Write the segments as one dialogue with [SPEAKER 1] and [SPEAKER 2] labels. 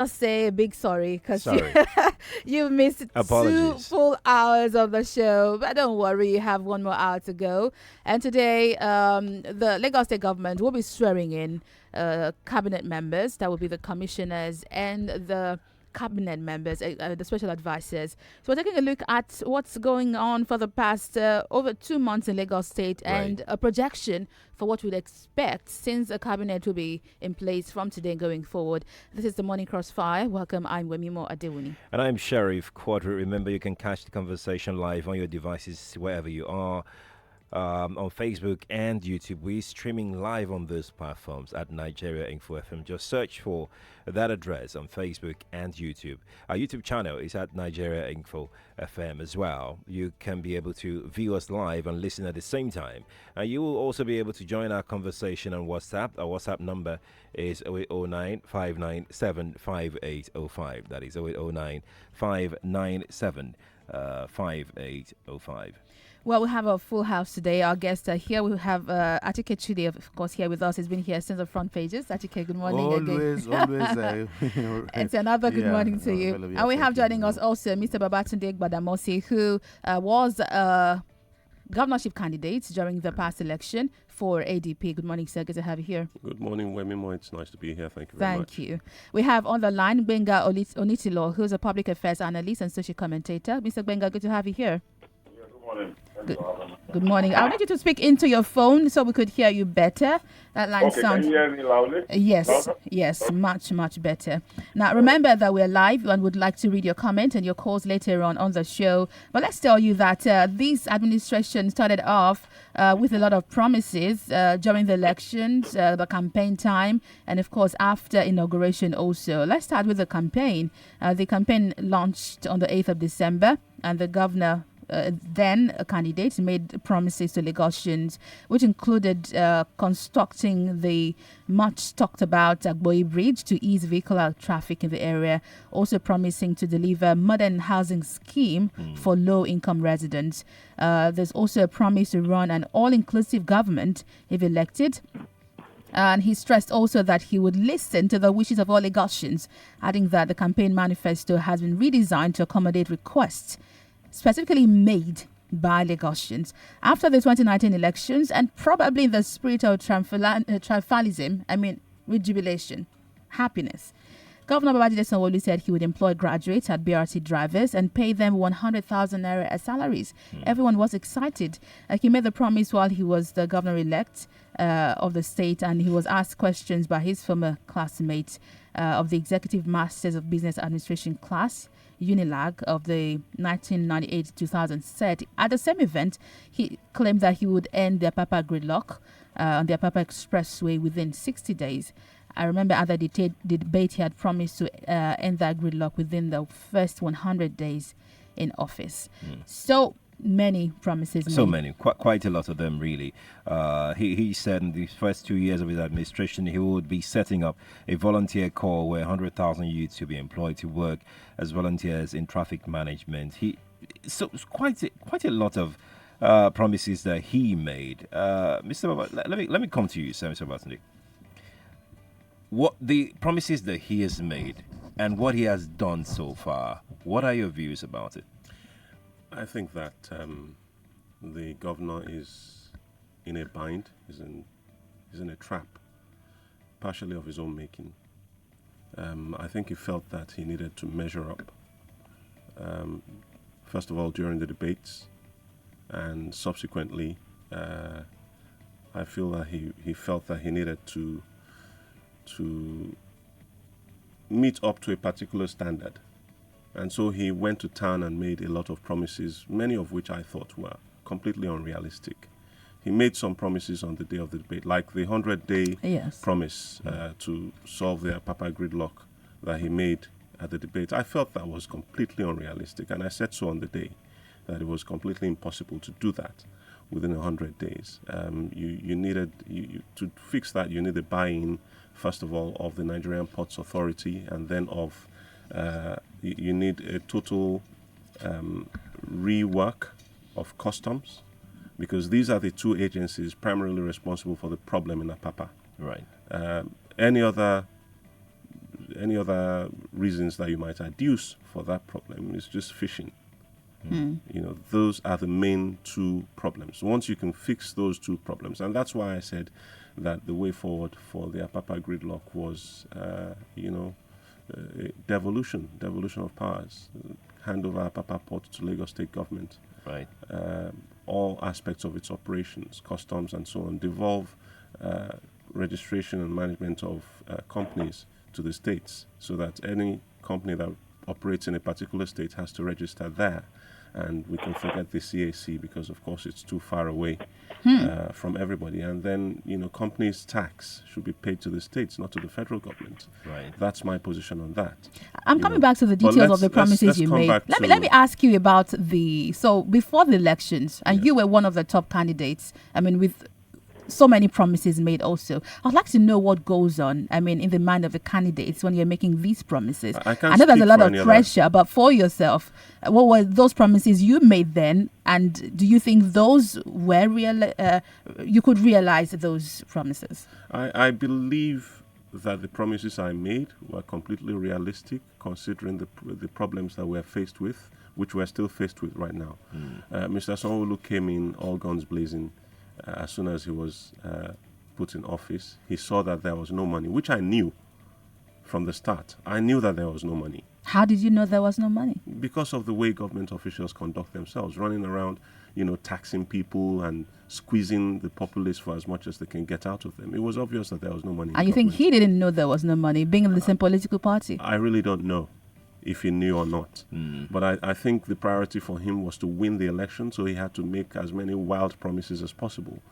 [SPEAKER 1] I'll say a big sorry because
[SPEAKER 2] Sorry.
[SPEAKER 1] you missed 2 full hours of the show. But don't worry, you have 1 more hour to go. And today, the Lagos State government will be swearing in cabinet members. That will be the commissioners and the cabinet members, the special advisors. So we're taking a look at what's going on for the past over 2 months in Lagos State and a projection for what we'd expect since a cabinet will be in place from today going forward. This is the Morning Crossfire. Welcome. I'm Wemimo Adewuni.
[SPEAKER 2] And I'm Sheriff Quadry. Remember, you can catch the conversation live on your devices wherever you are. On Facebook and YouTube. We're streaming live on those platforms at Nigeria Info FM. Just search for that address on Facebook and YouTube. Our YouTube channel is at Nigeria Info FM as well. You can be able to view us live and listen at the same time. And you will also be able to join our conversation on WhatsApp. Our WhatsApp number is 0809 597 5805. That is 0809 597 5805.
[SPEAKER 1] Well, we have a full house today. Our guests are here. We have Achike Chude, of course, here with us. He's been here since the front pages. Achike, good morning
[SPEAKER 3] always,
[SPEAKER 1] again. It's another good morning to you. And we have joining us also Mr. Babatunde Gbadamosi, who was a governorship candidate during the past election for ADP. Good morning, sir. Good to have you here.
[SPEAKER 4] Good morning, Wemimo. It's nice to be here. Thank you very much.
[SPEAKER 1] Thank you. We have on the line Benga Onitilo, who's a public affairs analyst and social commentator. Mr. Benga, good to have you here.
[SPEAKER 5] Yeah, good morning.
[SPEAKER 1] Good morning. I need you to speak into your phone so we could hear you better. That line sounds.
[SPEAKER 5] Can you hear me loudly?
[SPEAKER 1] Yes, much better. Now, remember that we're live and would like to read your comment and your calls later on the show. But let's tell you that this administration started off with a lot of promises during the elections, the campaign time, and of course after inauguration also. Let's start with the campaign. The campaign launched on the 8th of December, and the governor then a candidate made promises to Lagosians, which included constructing the much talked about Agboyi Bridge to ease vehicular traffic in the area, also promising to deliver modern housing scheme for low-income residents. There's also a promise to run an all-inclusive government if elected. And he stressed also that he would listen to the wishes of all Lagosians, adding that the campaign manifesto has been redesigned to accommodate requests specifically made by Lagosians after the 2019 elections, and probably in the spirit of triumphalism, with jubilation, happiness. Governor Babajide Sanwo-Olu said he would employ graduates at BRT drivers and pay them 100,000 naira as salaries. Everyone was excited. He made the promise while he was the governor-elect of the state, and he was asked questions by his former classmate of the Executive Masters of Business Administration class, Unilag, of the 1998-2000 set. At the same event, he claimed that he would end the Apapa gridlock on the Apapa Expressway within 60 days. I remember at the debate he had promised to end that gridlock within the first 100 days in office. So many promises
[SPEAKER 2] So
[SPEAKER 1] made.
[SPEAKER 2] many, quite a lot of them, really. He said in the first 2 years of his administration, he would be setting up a volunteer corps where 100,000 youths will be employed to work as volunteers in traffic management. So it's quite a lot of promises that he made. Mr. Baba, let me come to you, sir, Mr. Babatunde. What the promises that he has made and what he has done so far, what are your views about it?
[SPEAKER 4] I think that the governor is in a bind, is in a trap, partially of his own making. I think he felt that he needed to measure up, first of all during the debates, and subsequently, I feel that he felt that he needed to meet up to a particular standard. And so he went to town and made a lot of promises, many of which I thought were completely unrealistic. He made some promises on the day of the debate, like the 100-day promise to solve the Apapa gridlock that he made at the debate. I felt that was completely unrealistic, and I said so on the day, that it was completely impossible to do that within 100 days. You needed, to fix that, you need the buy-in, first of all, of the Nigerian Ports Authority, and then of you need a total rework of customs, because these are the two agencies primarily responsible for the problem in Apapa.
[SPEAKER 2] Right.
[SPEAKER 4] Any other any other reasons that you might adduce for that problem is just fishing. Those are the main two problems. Once you can fix those two problems, and that's why I said that the way forward for the Apapa gridlock was, devolution of powers, hand over Apapa port to Lagos State government.
[SPEAKER 2] Right.
[SPEAKER 4] All aspects of its operations, customs and so on, devolve registration and management of companies to the states, so that any company that operates in a particular state has to register there. And we can forget the CAC because, of course, it's too far away from everybody. And then, companies' tax should be paid to the states, not to the federal government.
[SPEAKER 2] Right.
[SPEAKER 4] That's my position on that.
[SPEAKER 1] I'm coming back to the details of the promises you made. Let me ask you about so before the elections, and you were one of the top candidates. I mean, with so many promises made also. I'd like to know what goes on, in the mind of the candidates when you're making these promises. I know there's a lot of pressure, but for yourself, what were those promises you made then? And do you think those were real? You could realize those promises?
[SPEAKER 4] I believe that the promises I made were completely realistic, considering the problems that we're faced with, which we're still faced with right now. Mr. Sanwo-Olu came in all guns blazing. As soon as he was put in office, he saw that there was no money, which I knew from the start. I knew that there was no money.
[SPEAKER 1] How did you know there was no money?
[SPEAKER 4] Because of the way government officials conduct themselves, running around, taxing people and squeezing the populace for as much as they can get out of them. It was obvious that there was no money.
[SPEAKER 1] And you think he didn't know there was no money, being in the same political party?
[SPEAKER 4] I really don't know if he knew or not. But I think the priority for him was to win the election, so he had to make as many wild promises as possible.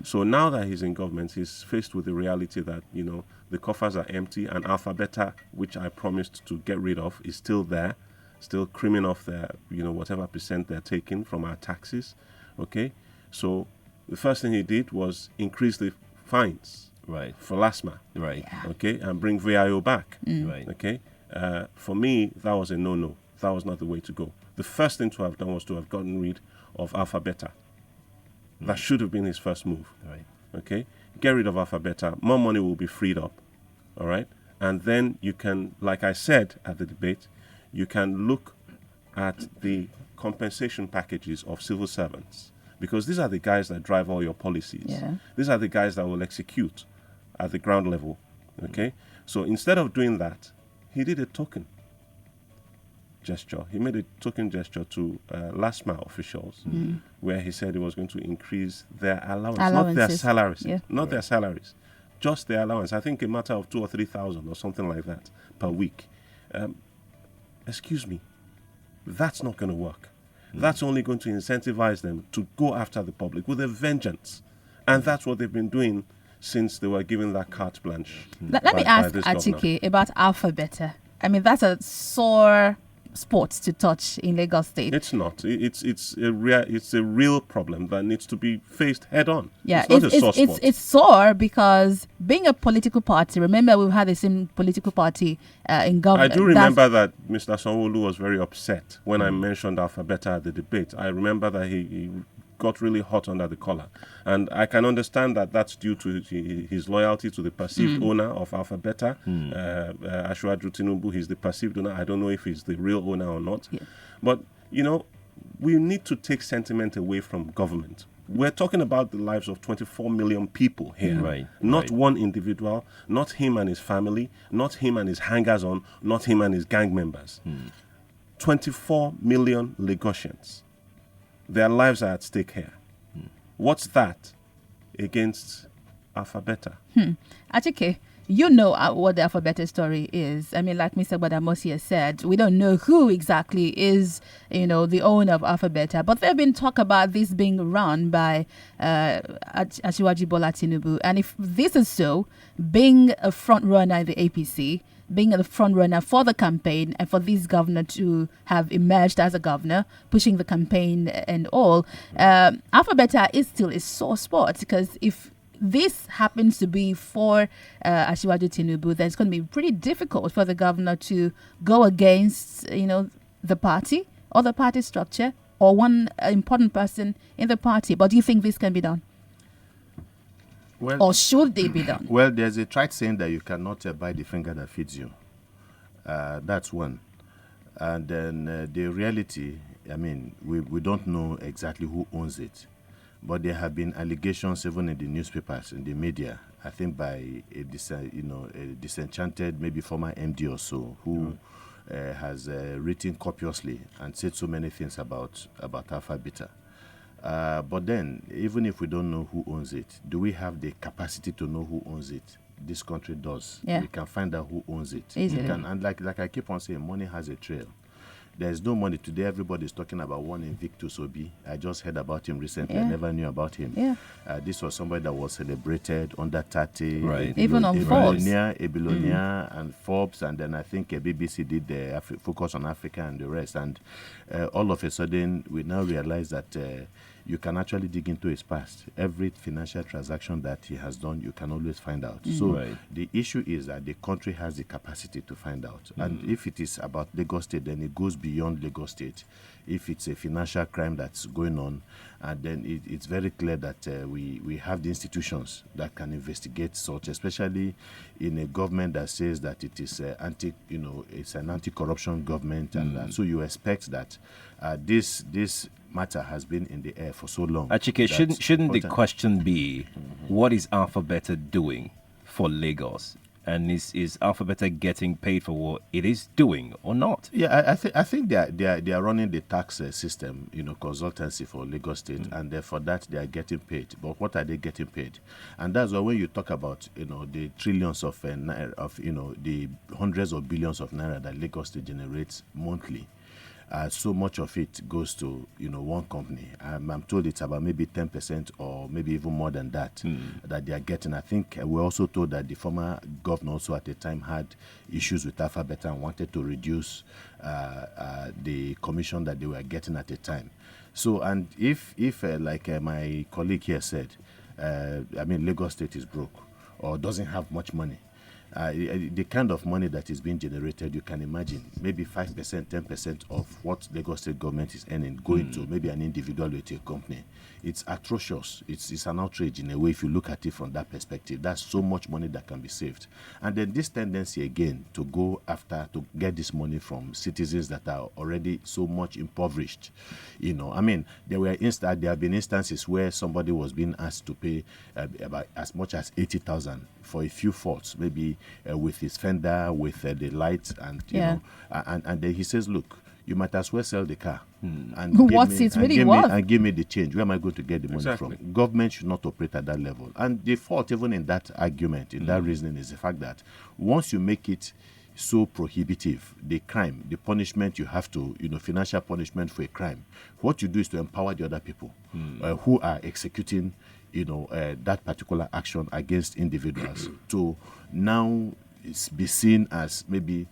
[SPEAKER 4] So now that he's in government, he's faced with the reality that, the coffers are empty, and Alpha Beta, which I promised to get rid of, is still there, still creaming off their, whatever percent they're taking from our taxes. Okay? So the first thing he did was increase the fines for LASMA.
[SPEAKER 2] Right.
[SPEAKER 4] Okay? And bring VIO back.
[SPEAKER 2] Right.
[SPEAKER 4] Okay? For me, that was a no-no. That was not the way to go. The first thing to have done was to have gotten rid of Alpha Beta. That should have been his first move.
[SPEAKER 2] Right.
[SPEAKER 4] Okay? Get rid of Alpha Beta. More money will be freed up. All right? And then you can, like I said at the debate, you can look at the compensation packages of civil servants, because these are the guys that drive all your policies.
[SPEAKER 1] Yeah.
[SPEAKER 4] These are the guys that will execute at the ground level. Okay? So instead of doing that, he did a token gesture. He made a token gesture to LASMA officials, where he said he was going to increase their allowance, not their salaries, their salaries, just their allowance. I think a matter of 2,000 or 3,000 or something like that per week. Excuse me, that's not going to work. That's only going to incentivize them to go after the public with a vengeance, and that's what they've been doing since they were given that carte blanche.
[SPEAKER 1] Let me ask Achike about Alpha Beta. That's a sore spot to touch in Lagos State.
[SPEAKER 4] It's not. It's a real problem that needs to be faced head on.
[SPEAKER 1] Yeah,
[SPEAKER 4] it's not a sore spot.
[SPEAKER 1] It's sore because being a political party. Remember, we've had the same political party in government.
[SPEAKER 4] I do remember that Mr. Sanwo-Olu was very upset when I mentioned Alpha Beta at the debate. I remember that he got really hot under the collar. And I can understand that that's due to his loyalty to the perceived owner of Alpha Beta, Asiwaju Tinubu. He's the perceived owner. I don't know if he's the real owner or not. Yeah. But, we need to take sentiment away from government. We're talking about the lives of 24 million people here. Not one individual, not him and his family, not him and his hangers-on, not him and his gang members. 24 million Lagosians. Their lives are at stake here. What's that against Alpha Beta?
[SPEAKER 1] Achike, what the Alpha Beta story is. Like Mr. Badamosi has said, we don't know who exactly is, the owner of Alpha Beta, but there's been talk about this being run by Asiwaju Bola Tinubu. And if this is so, being a front runner in the APC, being the front runner for the campaign and for this governor to have emerged as a governor, pushing the campaign and all, Alpha Beta is still a sore spot, because if this happens to be for Asiwaju Tinubu, then it's going to be pretty difficult for the governor to go against, the party or the party structure or one important person in the party. But do you think this can be done?
[SPEAKER 3] Well,
[SPEAKER 1] or should they be done?
[SPEAKER 3] Well, there's a trite saying that you cannot bite the finger that feeds you. That's one. And then the reality, I mean, we don't know exactly who owns it, but there have been allegations even in the newspapers, in the media, I think by a disenchanted, maybe former MD or so, who has written copiously and said so many things about Alpha Beta. But then, even if we don't know who owns it, do we have the capacity to know who owns it? This country does.
[SPEAKER 1] Yeah.
[SPEAKER 3] We can find out who owns it.
[SPEAKER 1] Easily.
[SPEAKER 3] We can, and like I keep on saying, money has a trail. There's no money. Today, everybody's talking about one Invictus Obi. I just heard about him recently. I never knew about him.
[SPEAKER 1] Yeah.
[SPEAKER 3] This was somebody that was celebrated under 30.
[SPEAKER 2] Right.
[SPEAKER 1] Even on Forbes.
[SPEAKER 3] A billionaire and Forbes. And then I think BBC did the focus on Africa and the rest. And all of a sudden, we now realize that you can actually dig into his past. Every financial transaction that he has done, you can always find out. So the issue is that the country has the capacity to find out. And if it is about Lagos State, then it goes beyond Lagos State. If it's a financial crime that's going on, and then it's very clear that we have the institutions that can investigate such, especially in a government that says that it is it's an anti-corruption government, and so you expect that this matter has been in the air for so long.
[SPEAKER 2] Achike, shouldn't the question be, what is Alpha Beta doing for Lagos? And is Alpha Beta getting paid for what it is doing or not?
[SPEAKER 3] Yeah, I think they are running the tax system, consultancy for Lagos State, and for that they are getting paid. But what are they getting paid? And that's why when you talk about the trillions of the hundreds of billions of naira that Lagos State generates monthly. So much of it goes to one company. I'm told it's about maybe 10% or maybe even more than that that they are getting. I think we're also told that the former governor also at the time had issues with Alpha Beta and wanted to reduce the commission that they were getting at the time. So, and if like my colleague here said, Lagos State is broke or doesn't have much money. The kind of money that is being generated, you can imagine, maybe 5%, 10% of what Lagos State government is earning going to maybe an individual or to a company. It's atrocious. It's an outrage in a way if you look at it from that perspective. That's so much money that can be saved. And then this tendency again to go after, to get this money from citizens that are already so much impoverished. There have been instances where somebody was being asked to pay about as much as 80,000 for a few faults, maybe with his fender, with the lights, and and then he says, "Look, you might as well sell the car and give me the change. Where am I going to get the money from?" Government should not operate at that level. And the fault, even in that argument, in that reasoning, is the fact that once you make it so prohibitive, the crime, the punishment you have to, financial punishment for a crime, what you do is to empower the other people who are executing that particular action against individuals to now be seen as maybe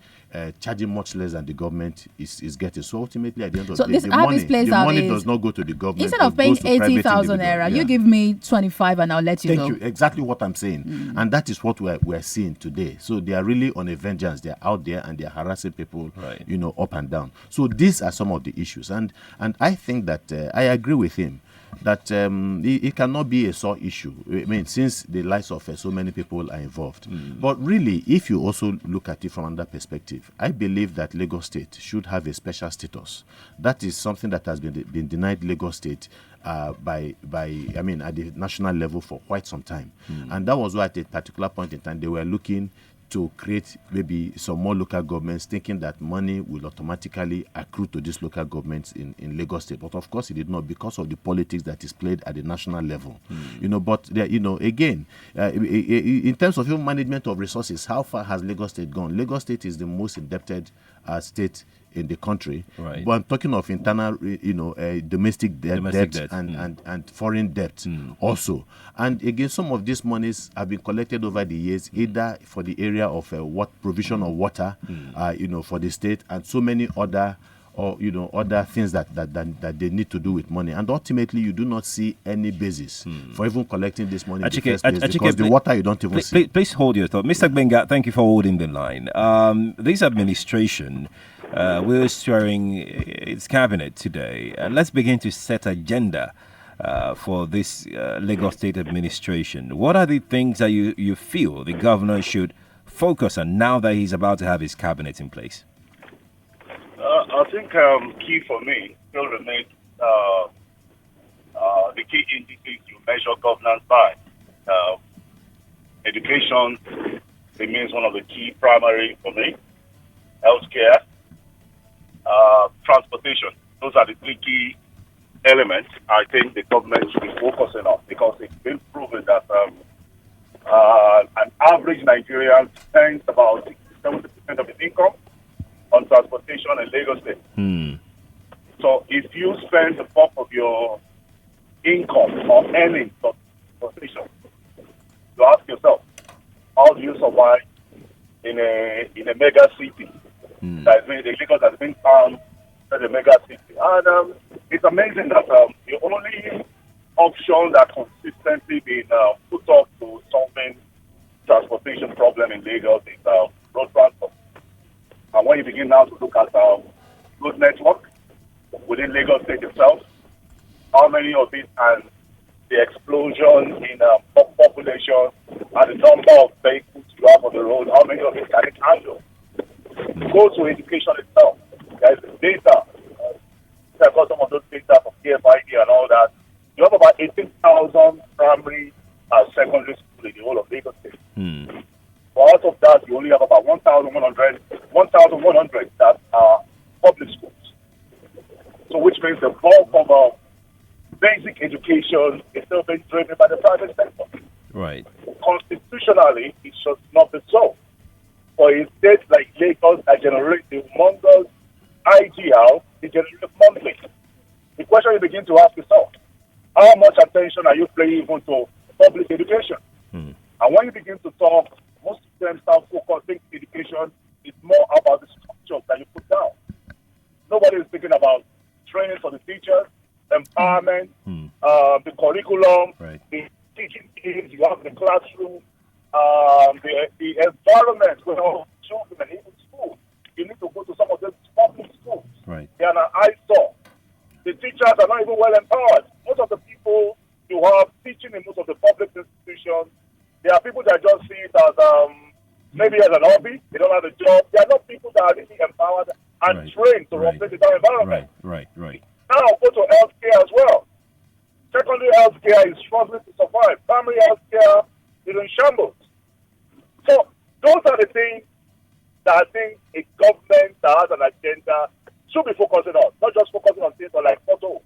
[SPEAKER 3] charging much less than the government is getting. So ultimately, at the end of the day, the money does not go to the government.
[SPEAKER 1] Instead of paying 80,000 naira, you give me 25 and I'll let you go.
[SPEAKER 3] Thank you. Exactly what I'm saying. And that is what we're seeing today. So they are really on a vengeance. They're out there and they're harassing people, up and down. So these are some of the issues. And I think that I agree with him that it cannot be a sore issue. I mean, since the lives of so many people are involved. But really, if you also look at it from another perspective, I believe that Lagos State should have a special status. That is something that has been denied Lagos State at the national level for quite some time. And that was why at a particular point in time they were looking to create maybe some more local governments, thinking that money will automatically accrue to these local governments in Lagos State. But of course it did not, because of the politics that is played at the national level. But again, in terms of human management of resources, how far has Lagos State gone? Lagos State is the most indebted state in the country. Right. But I'm talking of internal, domestic debt and foreign debt also. And again, some of these monies have been collected over the years, either for the area of provision of water, for the state, and so many other other things that they need to do with money. And ultimately, you do not see any basis for even collecting this money in the first place, because the water you don't even see.
[SPEAKER 2] Please hold your thought. Mr. Gbenga, thank you for holding the line. This administration we're swearing its cabinet today, and let's begin to set agenda for this Lagos State administration. What are the things that you feel the governor should focus on now that he's about to have his cabinet in place?
[SPEAKER 5] I think key for me still remains the key indices you measure governance by. Education remains one of the key primary for me. Healthcare, transportation. Those are the three key elements I think the government should be focusing on, because it's been proven that an average Nigerian spends about 70% of his income on transportation in Lagos State. So if you spend the bulk of your income or earnings on transportation, you ask yourself, how do you survive in a mega city? That Lagos has been found as a mega city. And it's amazing that the only option that consistently been put up to solving transportation problem in Lagos is road transport. And when you begin now to look at road network within Lagos State itself, how many of it and the explosion in population and the number of vehicles you have on the road, how many of it can it handle? Go to education itself. There's data. I've got some of those data from KFID and all that. You have about 18,000 primary and secondary schools in the whole of Lagos State. But out of that, you only have about 1,100 that are public schools. So which means the bulk of basic education is still being driven by the private sector.
[SPEAKER 2] Right.
[SPEAKER 5] Constitutionally, it should not be so. For a state like Lagos that generates the humongous IGL, it generates monthly. The question you begin to ask yourself, how much attention are you paying even to public education? And when you begin to talk, most of them start focusing education is more about the structure that you put down. Nobody is thinking about training for the teachers, empowerment, the curriculum, the teaching aids, you have the classroom, the environment where children, even school. You need to go to some of those public schools.
[SPEAKER 2] Right.
[SPEAKER 5] They are an eyesore. The teachers are not even well empowered. Most of the people you have teaching in most of the public institutions, they are people that just see it as maybe as an hobby. They don't have a job. They are not people that are really empowered and trained to operate in that environment.
[SPEAKER 2] Right.
[SPEAKER 5] Now go to healthcare as well. Secondary healthcare is struggling to survive. Primary healthcare is in shambles. So those are the things that I think a government that has an agenda should be focusing on, not just focusing on things like potholes.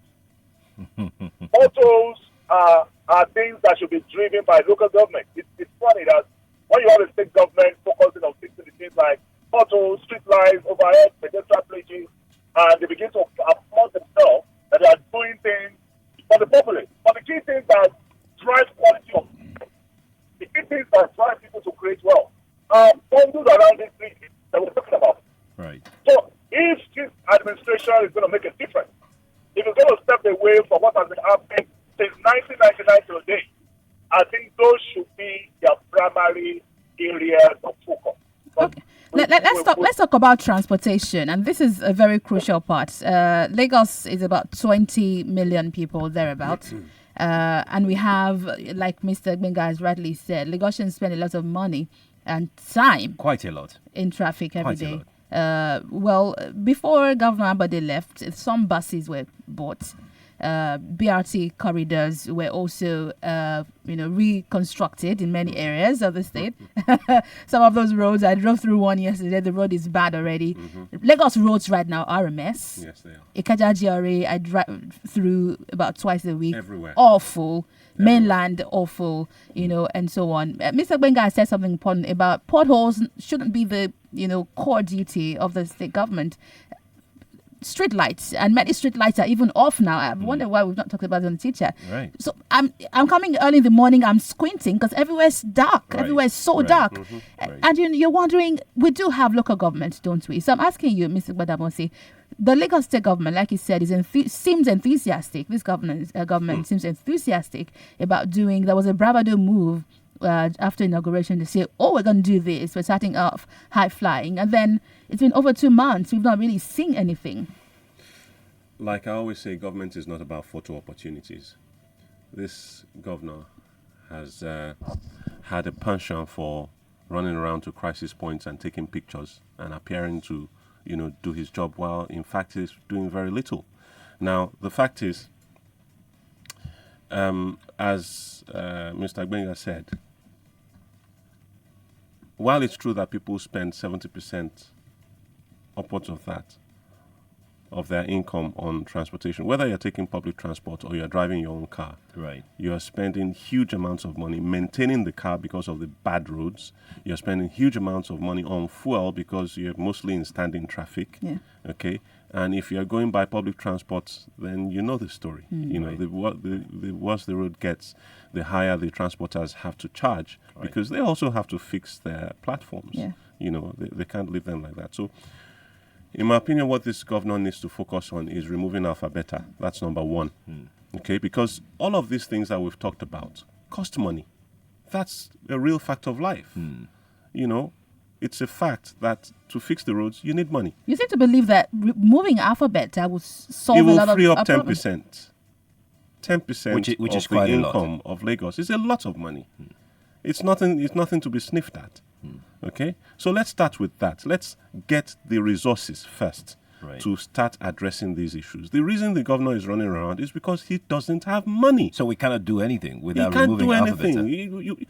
[SPEAKER 5] Potholes are things that should be driven by local government. It's funny that when you have a state government focusing on fixing the things like potholes, street lines, overhead, pedestrian bridges, and they begin to applaud themselves that they are doing things for the populace. But the key things that drive quality of the key things that drive people to create wealth are bundled around these things that we're talking about.
[SPEAKER 2] Right.
[SPEAKER 5] So if this administration is going to make a difference, if it's going to step away from what has been happening since 1999 to today, I think those should be their primary areas of focus.
[SPEAKER 1] Okay. Let's talk about transportation, and this is a very crucial part. Lagos is about 20 million people thereabouts, and we have, like Mr. Gbenga has rightly said, Lagosians spend a lot of money and time,
[SPEAKER 2] quite a lot,
[SPEAKER 1] in traffic every day. Well, before Governor Ambode left, some buses were bought. BRT corridors were also, reconstructed in many areas of the state. Some of those roads, I drove through one yesterday. The road is bad already. Lagos roads right now are a mess.
[SPEAKER 4] Yes, they are.
[SPEAKER 1] Ikeja GRA, I drive through about twice a week.
[SPEAKER 4] Everywhere.
[SPEAKER 1] Awful. Mainland, awful, and so on. Mr. Gbenga said something important about potholes shouldn't be the, core duty of the state government. Street lights, and many street lights are even off now. I wonder why we've not talked about it on the teacher.
[SPEAKER 2] Right.
[SPEAKER 1] So I'm coming early in the morning. I'm squinting because everywhere's dark.
[SPEAKER 2] Right.
[SPEAKER 1] Everywhere's so dark, and you're wondering. We do have local government, don't we? So I'm asking you, Mr. Gbadamosi, the Lagos state government, like you said, seems enthusiastic. This government seems enthusiastic about doing. There was a bravado move after inauguration to say, we're going to do this. We're starting off high flying. And then it's been over 2 months. We've not really seen anything.
[SPEAKER 4] Like I always say, government is not about photo opportunities. This governor has had a penchant for running around to crisis points and taking pictures and appearing to, do his job while in fact he's doing very little. Now, the fact is, as Mr. Gbenga said, while it's true that people spend 70%, upwards of that, of their income on transportation, whether you're taking public transport or you're driving your own car,
[SPEAKER 2] Right.
[SPEAKER 4] you're spending huge amounts of money maintaining the car because of the bad roads. You're spending huge amounts of money on fuel because you're mostly in standing traffic.
[SPEAKER 1] Yeah.
[SPEAKER 4] Okay. And if you're going by public transport, then you know the story.
[SPEAKER 2] Right.
[SPEAKER 4] The worse the road gets, the higher the transporters have to charge because they also have to fix their platforms.
[SPEAKER 1] Yeah.
[SPEAKER 4] They can't leave them like that. So, in my opinion, what this governor needs to focus on is removing alphabeta. That's number one. Okay, because all of these things that we've talked about cost money. That's a real fact of life. It's a fact that to fix the roads, you need money.
[SPEAKER 1] You seem to believe that removing alphabet will solve
[SPEAKER 4] It
[SPEAKER 1] a
[SPEAKER 4] will
[SPEAKER 1] lot
[SPEAKER 4] free
[SPEAKER 1] of
[SPEAKER 4] up
[SPEAKER 1] problems.
[SPEAKER 4] 10%. 10%
[SPEAKER 2] Which is
[SPEAKER 4] of the
[SPEAKER 2] quite a lot.
[SPEAKER 4] income of Lagos is a lot of money. It's nothing to be sniffed at. Okay? So let's start with that. Let's get the resources first
[SPEAKER 2] Right.
[SPEAKER 4] to start addressing these issues. The reason the governor is running around is because he doesn't have money.
[SPEAKER 2] So we cannot do anything
[SPEAKER 4] He
[SPEAKER 2] without
[SPEAKER 4] can't
[SPEAKER 2] removing
[SPEAKER 4] do
[SPEAKER 2] alphabet.
[SPEAKER 4] anything.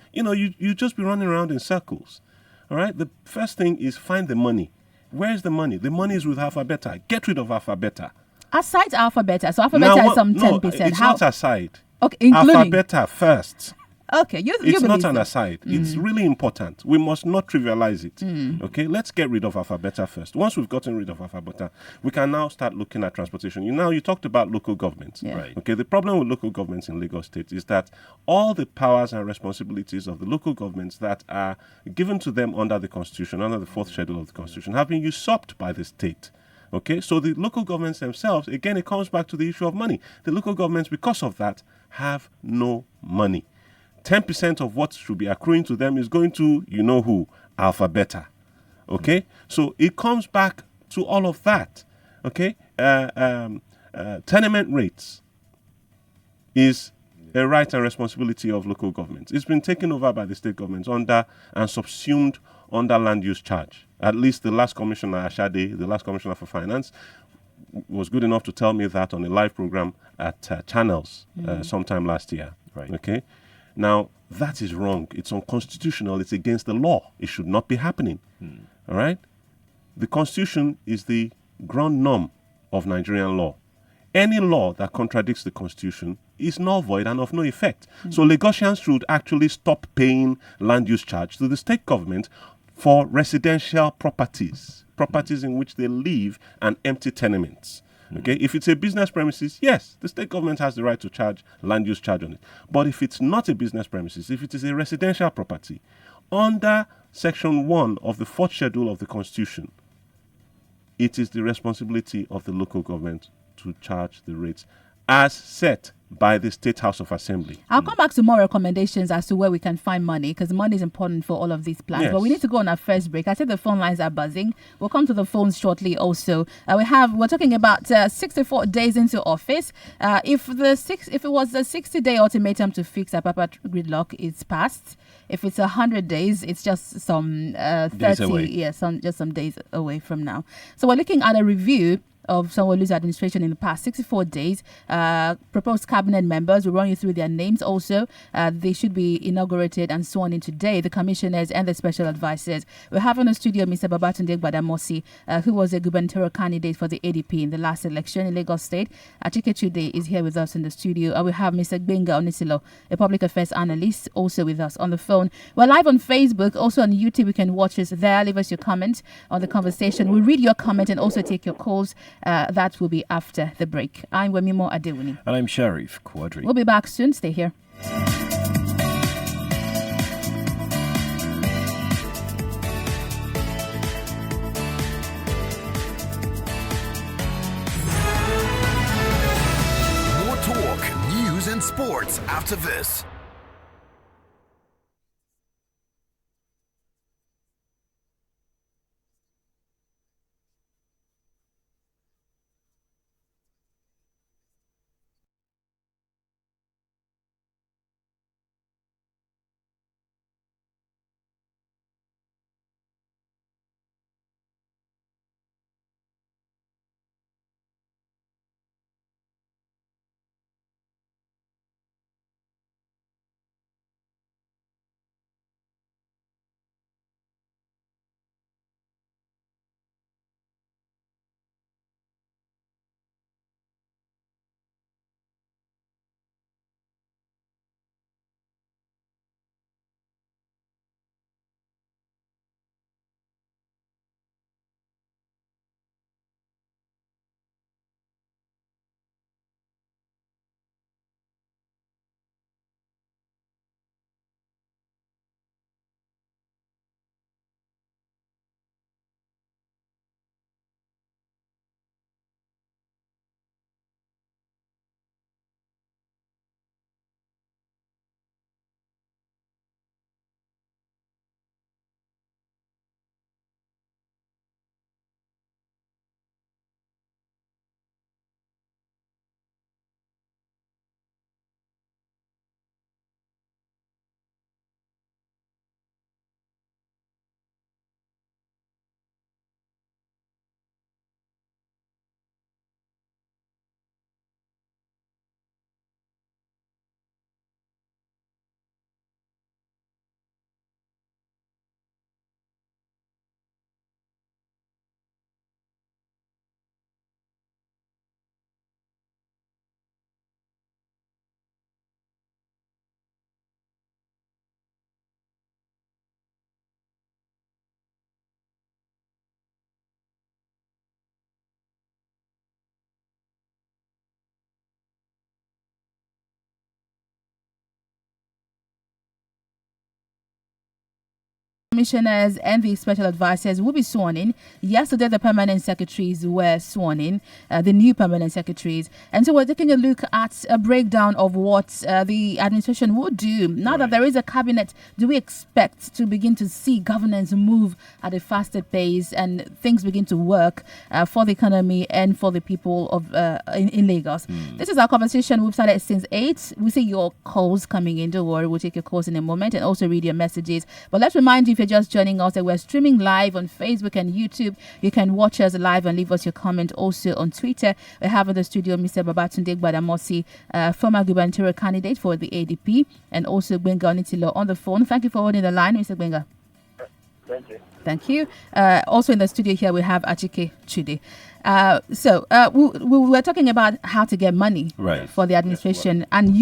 [SPEAKER 4] You just be running around in circles. All right? The first thing is find the money. Where's the money? The money is with Alphabeta. Get rid of Alphabeta.
[SPEAKER 1] Aside alphabet, so alphabet is some 10%.
[SPEAKER 4] It's not aside.
[SPEAKER 1] Okay, including.
[SPEAKER 4] Alphabeta first.
[SPEAKER 1] Okay, you
[SPEAKER 4] It's not
[SPEAKER 1] believe
[SPEAKER 4] an
[SPEAKER 1] so.
[SPEAKER 4] aside. It's really important. We must not trivialize it. Okay, let's get rid of Alphabeta first. Once we've gotten rid of Alphabeta, we can now start looking at transportation. You talked about local governments.
[SPEAKER 1] Yeah.
[SPEAKER 2] Right.
[SPEAKER 4] Okay, the problem with local governments in Lagos State is that all the powers and responsibilities of the local governments that are given to them under the Constitution, under the fourth schedule of the Constitution, have been usurped by the state. Okay, so the local governments themselves, again, it comes back to the issue of money. The local governments, because of that, have no money. 10% of what should be accruing to them is going to, who? Alphabeta. Okay? So it comes back to all of that. Okay? Tenement rates is a right and responsibility of local governments. It's been taken over by the state governments under and subsumed under land use charge. At least the last commissioner, Achike, the last commissioner for finance, was good enough to tell me that on a live program at Channels sometime last year.
[SPEAKER 2] Right.
[SPEAKER 4] Okay? Now, that is wrong. It's unconstitutional. It's against the law. It should not be happening. All right? The Constitution is the ground norm of Nigerian law. Any law that contradicts the Constitution is null void and of no effect. So Lagosians should actually stop paying land use charge to the state government for residential properties in which they live and empty tenements. Okay, if it's a business premises, yes, the state government has the right to charge land use charge on it. But if it's not a business premises, if it is a residential property, under Section 1 of the fourth schedule of the Constitution, it is the responsibility of the local government to charge the rates as set by the State House of Assembly.
[SPEAKER 1] I'll come back to more recommendations as to where we can find money, because money is important for all of these plans.
[SPEAKER 4] Yes.
[SPEAKER 1] But we need to go on our first break. I said the phone lines are buzzing. We'll come to the phones shortly also. We're talking about 64 days into office. If it was the 60-day ultimatum to fix Apapa gridlock, it's passed. If it's 100 days, it's just some 30,
[SPEAKER 2] away.
[SPEAKER 1] some days away from now. So we're looking at a review of Sanwo-Olu'S administration in the past 64 days. Proposed cabinet members, we'll run you through their names also. They should be inaugurated and sworn in today, the commissioners and the special advisors. We have on the studio Mr. Babatunde Gbadamosi, who was a gubernatorial candidate for the ADP in the last election in Lagos State. Achike Chude is here with us in the studio. And we have Mr. Gbenga Onisilo, a public affairs analyst, also with us on the phone. We're live on Facebook, also on YouTube. You can watch us there. Leave us your comment on the conversation. We'll read your comment and also take your calls. That will be after the break. I'm Wemimo Adewuni.
[SPEAKER 2] And I'm Sheriff Quadry.
[SPEAKER 1] We'll be back soon. Stay here.
[SPEAKER 6] More talk, news, and sports after this.
[SPEAKER 1] Commissioners and the special advisors will be sworn in. Yesterday, the permanent secretaries were sworn in, the new permanent secretaries. And so we're taking a look at a breakdown of what the administration would do. Now that there is a cabinet, do we expect to begin to see governance move at a faster pace and things begin to work for the economy and for the people of in Lagos? This is our conversation. We've started since 8. We see your calls coming in. Don't worry, we'll take your calls in a moment and also read your messages. But let's remind you, if you're just joining us, that we're streaming live on Facebook and YouTube. You can watch us live and leave us your comment also on Twitter. We have in the studio Mr. Babatunde Gbadamosi, former gubernatorial candidate for the ADP, and also Gbenga Onitilo on the phone. Thank you for holding the line, Mr. Gbenga.
[SPEAKER 5] Thank you.
[SPEAKER 1] Thank you. Also in the studio here, we have Achike Chude. We were talking about how to get money for the administration, and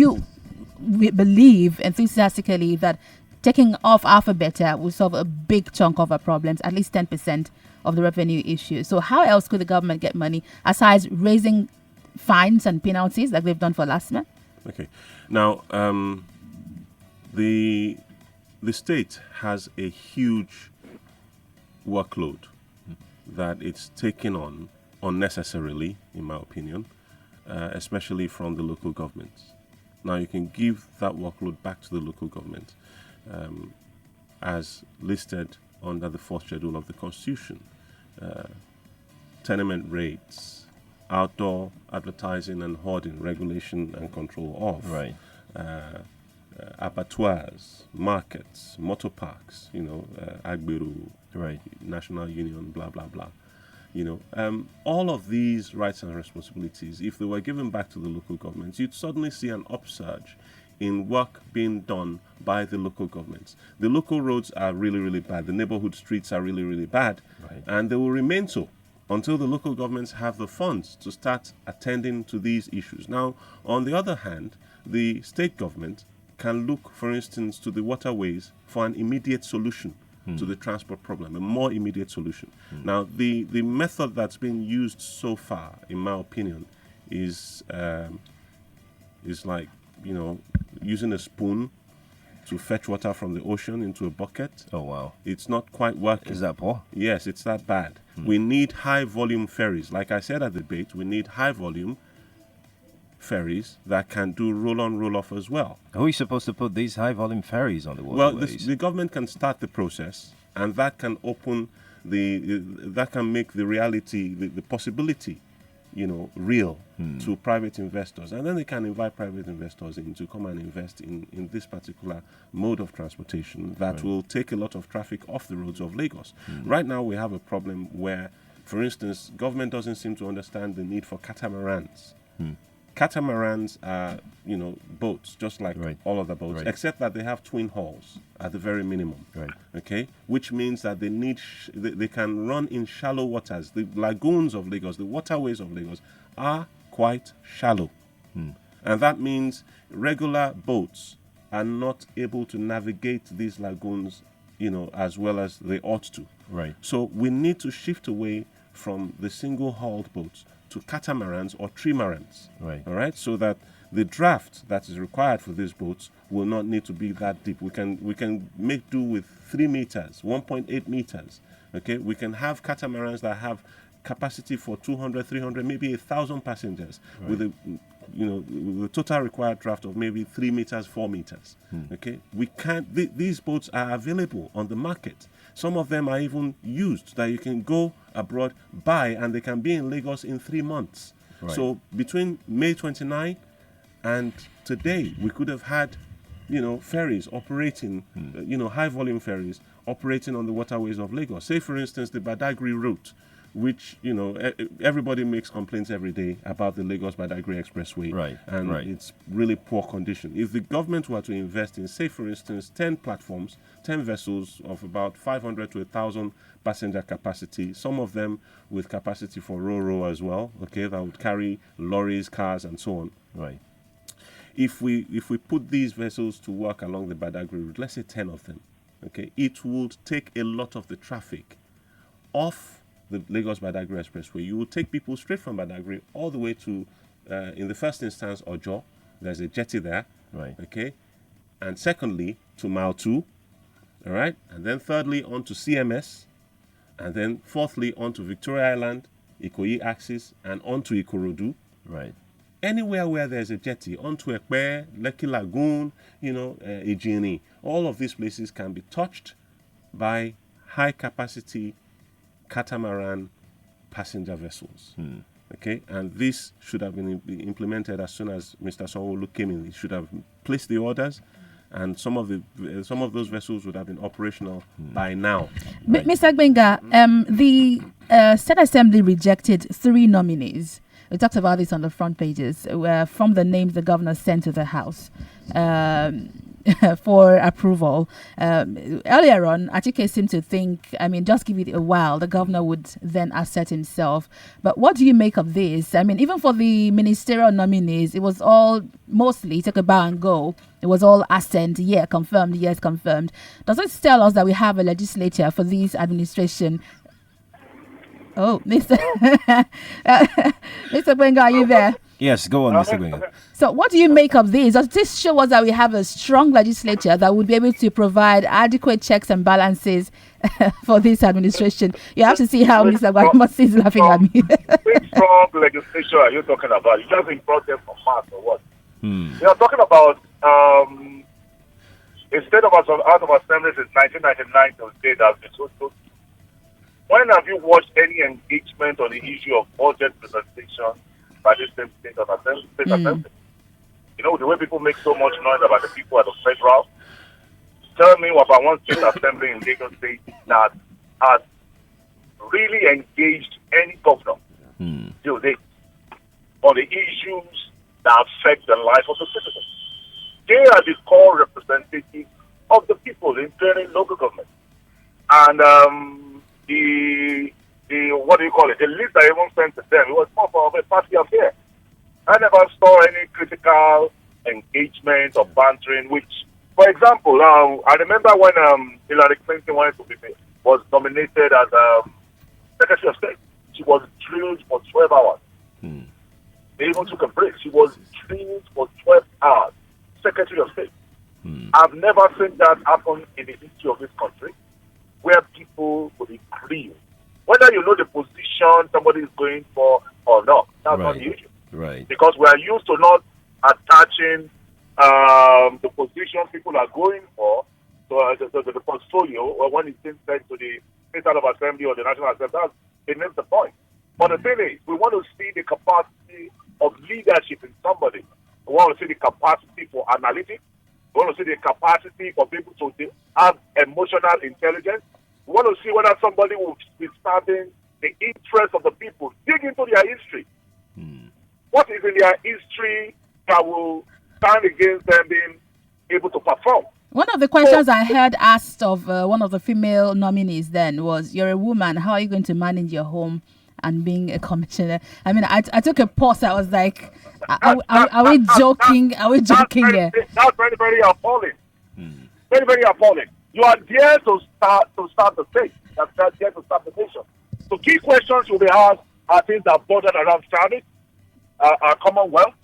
[SPEAKER 1] we believe enthusiastically that taking off Alphabeta will solve a big chunk of our problems, at least 10% of the revenue issue. So how else could the government get money aside raising fines and penalties like they've done for last month?
[SPEAKER 4] Okay. Now, the state has a huge workload that it's taken on unnecessarily, in my opinion, especially from the local governments. Now, you can give that workload back to the local government. As listed under the 4th schedule of the Constitution. Tenement rates, outdoor advertising and hoarding, regulation and control of. Abattoirs, markets, motor parks, Agberu, National Union, blah, blah, blah. All of these rights and responsibilities, if they were given back to the local governments, you'd suddenly see an upsurge in work being done by the local governments. The local roads are really, really bad. The neighborhood streets are really, really bad. And they will remain so until the local governments have the funds to start attending to these issues. Now, on the other hand, the state government can look, for instance, to the waterways for an immediate solution to the transport problem, a more immediate solution. Now, the method that's been used so far, in my opinion, is like, using a spoon to fetch water from the ocean into a bucket.
[SPEAKER 2] Oh, wow.
[SPEAKER 4] It's not quite working.
[SPEAKER 2] Is that poor?
[SPEAKER 4] Yes, it's that bad. We need high-volume ferries. Like I said at the debate, we need high-volume ferries that can do roll-on, roll-off as well.
[SPEAKER 2] Who is supposed to put these high-volume ferries on the
[SPEAKER 4] Well,
[SPEAKER 2] waterways?
[SPEAKER 4] the government can start the process, and that can open that can make the reality, the possibility, real to private investors. And then they can invite private investors in to come and invest in this particular mode of transportation that will take a lot of traffic off the roads of Lagos. Right now, we have a problem where, for instance, government doesn't seem to understand the need for catamarans. Catamarans are, boats, just like all other boats, except that they have twin hulls at the very minimum. Okay, which means that they need they can run in shallow waters. The lagoons of Lagos, the waterways of Lagos, are quite shallow, and that means regular boats are not able to navigate these lagoons, as well as they ought to. So we need to shift away from the single-hulled boats to catamarans or trimarans, all right, so that the draft that is required for these boats will not need to be that deep. We can make do with 3 meters, 1.8 meters, okay? We can have catamarans that have capacity for 200, 300, maybe 1,000 passengers with a total required draft of maybe 3 meters, 4 meters, okay? We can't, these boats are available on the market. Some of them are even used that you can go abroad, buy, and they can be in Lagos in 3 months. So between May 29 and today, we could have had, ferries operating, high-volume ferries operating on the waterways of Lagos. Say, for instance, the Badagry route, which, everybody makes complaints every day about the Lagos-Badagry Expressway. And it's really poor condition. If the government were to invest in, say, for instance, 10 platforms, 10 vessels of about 500 to 1,000 passenger capacity, some of them with capacity for ro-ro as well, okay, that would carry lorries, cars, and so on. If we put these vessels to work along the Badagry route, let's say 10 of them, okay, it would take a lot of the traffic off the Lagos-Badagry Expressway. You will take people straight from Badagry all the way to, in the first instance, Ojo. There's a jetty there, okay? And secondly, to Mile 2, All right. And then thirdly, on to CMS. And then fourthly, on to Victoria Island, Ikoyi Axis, and on to Ikorodu.
[SPEAKER 2] Right.
[SPEAKER 4] Anywhere where there's a jetty, onto Ekpe, Lekki Lagoon, Ejini, all of these places can be touched by high-capacity catamaran passenger vessels. Okay, and this should have been implemented as soon as Mr. Sanwo-Olu came in. He should have placed the orders, and some of those vessels would have been operational by now.
[SPEAKER 1] Right. Mr. Gbenga, the State Assembly rejected 3 nominees. We talked about this on the front pages from the names the governor sent to the House for approval. Earlier on, Achike seemed to think, just give it a while, the governor would then assert himself. But what do you make of this? Even for the ministerial nominees, it was all mostly take a bow and go. It was all assent, yeah, confirmed, yes, confirmed. Does it tell us that we have a legislature for this administration? Oh, Mr. Mr. Gbenga, are you there?
[SPEAKER 2] Yes, go on, Mr. Gbenga.
[SPEAKER 1] So what do you make of this? Does this show us that we have a strong legislature that would be able to provide adequate checks and balances for this administration? You have to see how Mr. Gbenga is laughing at me.
[SPEAKER 5] Which strong legislature are you talking about? You just brought them from Mars or what?
[SPEAKER 2] Hmm.
[SPEAKER 5] You are talking about a state of House of Assembly since 1999 to state that has been so. When have you watched any engagement on the issue of budget presentation by this same state of assembly? The way people make so much noise about the people at the federal. Tell me about one state assembly in Lagos State that has really engaged any governor till date on the issues that affect the life of the citizens. They are the core representatives of the people in any local government. And the what do you call it? The list I even sent to them, it was more of a party affair. I never saw any critical engagement or bantering, which, for example, I remember when Hillary Clinton was nominated as Secretary of State. She was drilled for 12 hours. They even took a break. She was drilled for 12 hours. Secretary of State. I've never seen that happen in the history of this country, where people will be grilled. Whether you know the position somebody is going for or not, that's not the issue.
[SPEAKER 2] Right.
[SPEAKER 5] Because we are used to not attaching the position people are going for to the portfolio, or when it's been sent to the State House of Assembly or the National Assembly. It makes the point. But the thing is, we want to see the capacity of leadership in somebody. We want to see the capacity for analytics. We want to see the capacity for people to have emotional intelligence. We want to see whether somebody will be serving the interest of the people. Dig into their history. What is in their history that will stand against them being able to perform?
[SPEAKER 1] One of the questions I heard asked of one of the female nominees then was, you're a woman, how are you going to manage your home and being a commissioner? I took a pause. I was like, are we joking? Are we joking here?
[SPEAKER 5] That's very, very appalling. Very, very appalling. You are there to start the state. That's there to start the nation. So key questions will be asked are things that border around service, our commonwealth,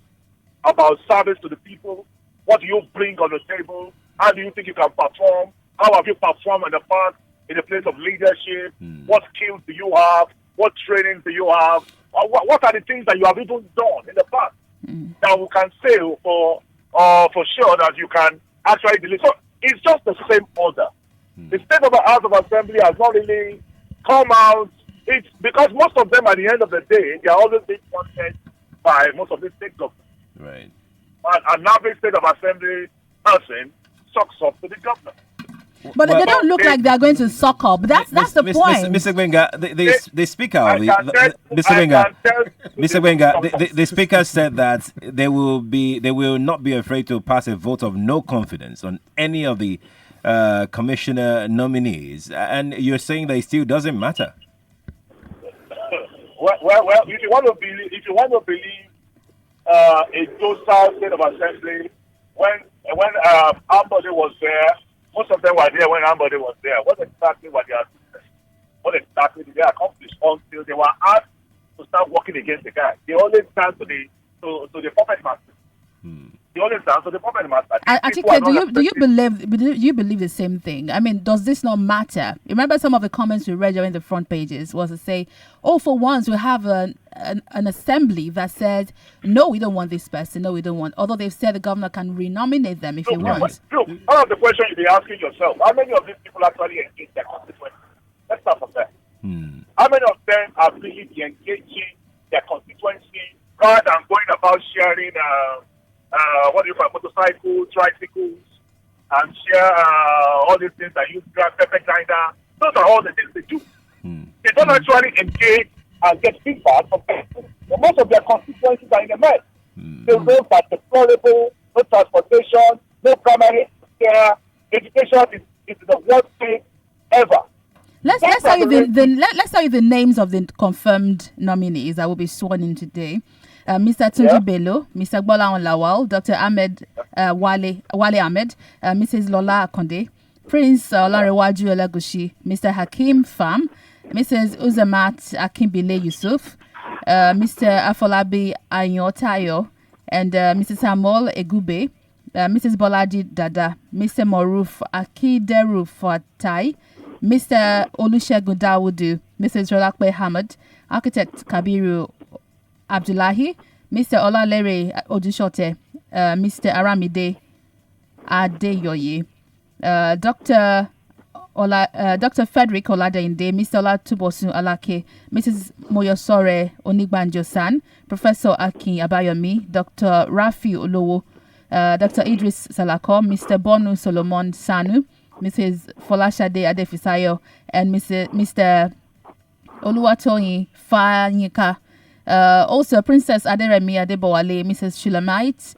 [SPEAKER 5] about service to the people. What do you bring on the table? How do you think you can perform? How have you performed in the past in the place of leadership? What skills do you have? What training do you have? What are the things that you have even done in the past that we can say for sure that you can actually deliver? So it's just the same order. The State of the House of Assembly has not really come out. It's because most of them, at the end of the day, they are always being funded by most of the state governments.
[SPEAKER 2] Right.
[SPEAKER 5] An average State of Assembly person sucks up to the government.
[SPEAKER 1] But they don't look like they're going to suck up. That's the point.
[SPEAKER 2] Mr. Gbenga, the speaker, the speaker said that they will not be afraid to pass a vote of no confidence on any of the commissioner nominees, and you're saying that it still doesn't matter.
[SPEAKER 5] Well, if you want to believe a docile State of Assembly, when Ambode was there, most of them were there when Ambode was there. What exactly were they doing? What exactly did they accomplish until they were asked to start working against the guy? They always stand to the puppet master. The only stand. So the problem is that
[SPEAKER 1] Achike, do you believe the same thing? I mean, does this not matter? Remember some of the comments we read during the front pages was to say, oh, for once we have an assembly that says, no, we don't want this person, no, we don't want. Although they've said the governor can renominate them if he wants.
[SPEAKER 5] Look, one of the questions you'll be asking yourself, how many of these people actually engage their constituency? Let's start from there. How many of them are really engaging their constituency rather than going about sharing motorcycles, tricycles, and share all these things that use pepper grinder? Those are all the things they do. They don't actually engage and get feedback from people. But most of their constituencies are in the mess. The roads are deplorable, no transportation, no primary care, education is the worst thing ever.
[SPEAKER 1] Let's tell you the names of the confirmed nominees that will be sworn in today. Mr. Tunji Bello, Mr. Gbolahan Lawal, Dr. Ahmed Wale Ahmed, Mrs. Lola Akonde, Prince Olarewaju Olagushi, Mr. Hakim Pham, Mrs. Uzamat Akimbile Yusuf, Mr. Afolabi Ayotayo, and Mrs. Samuel Egube, Mrs. Bolaji Dada, Mr. Moruf Akideru Fatai, Mr. Olusegun Dawudu, Mrs. Rolakbe Hamad, Architect Kabiru Abdullahi, Mr. Olalere Odushote, Mr. Aramide Adeyoye, Dr. Frederick Oladende, Mr. Olatubosun Alake, Mrs. Moyosore Onigbanjo-san, Professor Akin Abayomi, Dr. Rafi Olowo, Dr. Idris Salako, Mr. Bonu Solomon Sanu, Mrs. Folashade Adefisayo, and Mr. Oluwatoyin Fanyika. Also, Princess Aderemi Adebowale, Mrs. Shulamite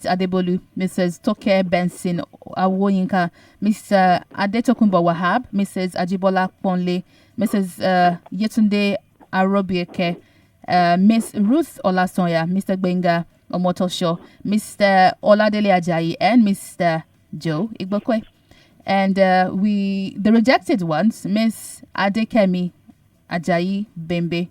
[SPEAKER 1] Adebolu, Mrs. Toke Benson Awoyinka, Mr. Adetokunbo Wahab, Mrs. Ajibola Ponle, Mrs. Yetunde Arobieke, Miss Ruth Olasonya, Mr. Gbenga Omotosho, Mr. Oladele Ajayi, and Mr. Joe Igbokwe. And the rejected ones, Miss Adekemi Ajayi Bembe,